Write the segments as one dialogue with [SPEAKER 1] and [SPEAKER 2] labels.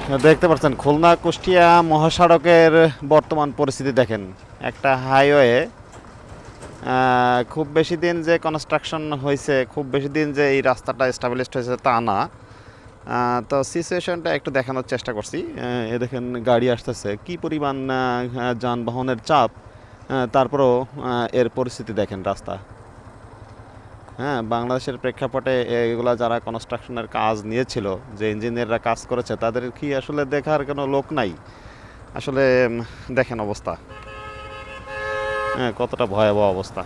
[SPEAKER 1] দেখতে পাচ্ছেন খুলনা কুষ্টিয়া মহাসড়কের বর্তমান পরিস্থিতি দেখেন। একটা হাইওয়ে খুব বেশি দিন যে কনস্ট্রাকশন হয়েছে, খুব বেশি দিন যে এই রাস্তাটা এস্টাবলিশড হয়েছে তা না। তো সিচুয়েশনটা একটু দেখানোর চেষ্টা করছি। এ দেখেন গাড়ি আসতেছে, কি পরিমাণ যানবাহনের চাপ। তারপরেও এর পরিস্থিতি দেখেন রাস্তা। হ্যাঁ, বাংলাদেশের প্রেক্ষাপটে এগুলা যারা কনস্ট্রাকশনের কাজ নিয়েছিল, যে ইঞ্জিনিয়াররা কাজ করেছে, তাদের কি আসলে দেখার কোনো লোক নাই? আসলে দেখেন অবস্থা, হ্যাঁ কতটা ভয়াবহ অবস্থা।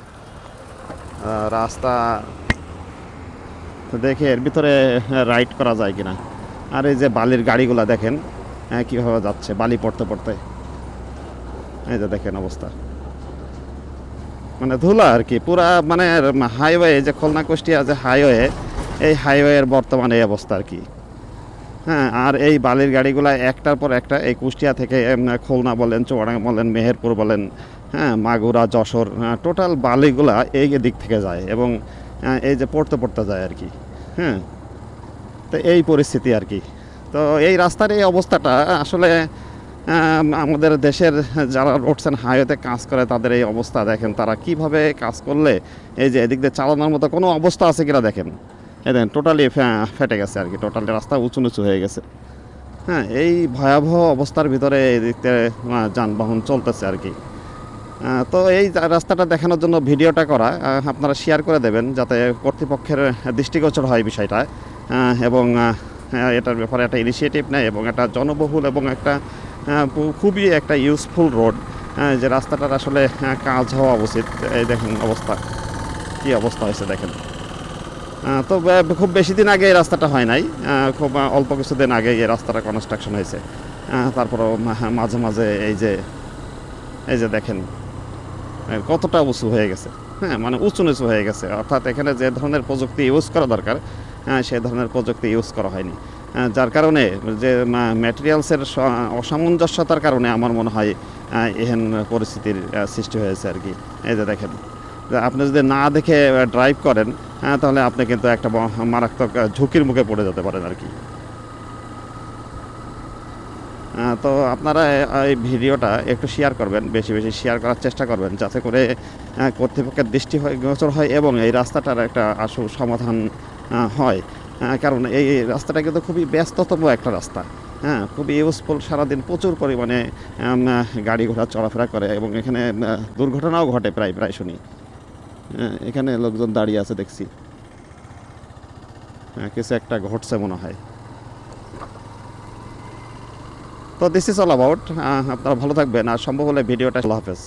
[SPEAKER 1] রাস্তা দেখে এর ভিতরে রাইড করা যায় কিনা। আর এই যে বালির গাড়িগুলা দেখেন কীভাবে যাচ্ছে বালি পড়তে পড়তে। এই যে দেখেন অবস্থা, মানে ধুলা আর কি পুরা, মানে হাইওয়ে যে খুলনা কুষ্টিয়া যে হাইওয়ে, এই হাইওয়ের বর্তমানে এই অবস্থা আর কি। হ্যাঁ, আর এই বালির গাড়িগুলা একটার পর একটা এই কুষ্টিয়া থেকে খুলনা বলেন, চুয়াডাঙ্গা বলেন, মেহেরপুর বলেন, হ্যাঁ মাগুরা, যশোর, টোটাল বালিগুলা এই দিক থেকে যায় এবং এই যে পড়তে পড়তে যায় আর কি। হ্যাঁ, তো এই পরিস্থিতি আর কি। তো এই রাস্তার এই অবস্থাটা আসলে আমাদের দেশের যারা রোডস অ্যান্ড হাইওয়েতে কাজ করে তাদের এই অবস্থা দেখেন, তারা কিভাবে কাজ করলে এই যে এদিক দিয়ে চালানোর মতো কোনো অবস্থা আছে কিনা দেখেন। এই দেখেন টোটালি ফেটে গেছে আর কি, টোটালি রাস্তা উঁচু নিচু হয়ে গেছে। হ্যাঁ, এই ভয়াবহ অবস্থার ভিতরে এদিক থেকে যানবাহন চলতেছে আর কি। তো এই রাস্তাটা দেখানোর জন্য ভিডিওটা করা, আপনারা শেয়ার করে দেবেন যাতে কর্তৃপক্ষের দৃষ্টিগোচর হয় বিষয়টা, এবং এটার ব্যাপারে একটা ইনিশিয়েটিভ নেয় এবং একটা জনবহুল এবং একটা খুবই একটা ইউজফুল রোড, যে রাস্তাটার আসলে কাজ হওয়া উচিত। এই দেখেন অবস্থা, কী অবস্থা হয়েছে দেখেন। তো খুব বেশি দিন আগে এই রাস্তাটা হয় নাই, খুব অল্প কিছুদিন আগে এই রাস্তাটা কনস্ট্রাকশন হয়েছে। তারপরেও মাঝে মাঝে এই যে দেখেন কতটা উঁচু হয়ে গেছে। হ্যাঁ, মানে উঁচু নিচু হয়ে গেছে, অর্থাৎ এখানে যে ধরনের প্রযুক্তি ইউজ করা দরকার সেই ধরনের প্রযুক্তি ইউজ করা হয়নি, যার কারণে যে ম্যাটেরিয়ালসের অসামঞ্জস্যতার কারণে আমার মনে হয় এহেন পরিস্থিতির সৃষ্টি হয়েছে আর কি। এই যে দেখেন, আপনি যদি না দেখে ড্রাইভ করেন তাহলে আপনি কিন্তু একটা মারাত্মক ঝুঁকির মুখে পড়ে যেতে পারেন আর কি। তো আপনারা এই ভিডিওটা একটু শেয়ার করবেন, বেশি বেশি শেয়ার করার চেষ্টা করবেন যাতে করে কর্তৃপক্ষের দৃষ্টি গোচর হয় এবং এই রাস্তাটার একটা আসল সমাধান হয়। কারণ এই রাস্তাটা কিন্তু খুবই ব্যস্ততম একটা রাস্তা। হ্যাঁ, খুবই ইউজফুল, সারাদিন প্রচুর পরিমাণে গাড়ি ঘোড়া চলাফেরা করে এবং এখানে দুর্ঘটনাও ঘটে প্রায় প্রায় শুনি। এখানে লোকজন দাঁড়িয়ে আছে দেখছি, কিছু একটা ঘটছে মনে হয়। তো দিস ইজ অল অ্যাবাউট, আপনারা ভালো থাকবেন আর সম্ভব হলে ভিডিওটা, আল্লাহ হাফেজ।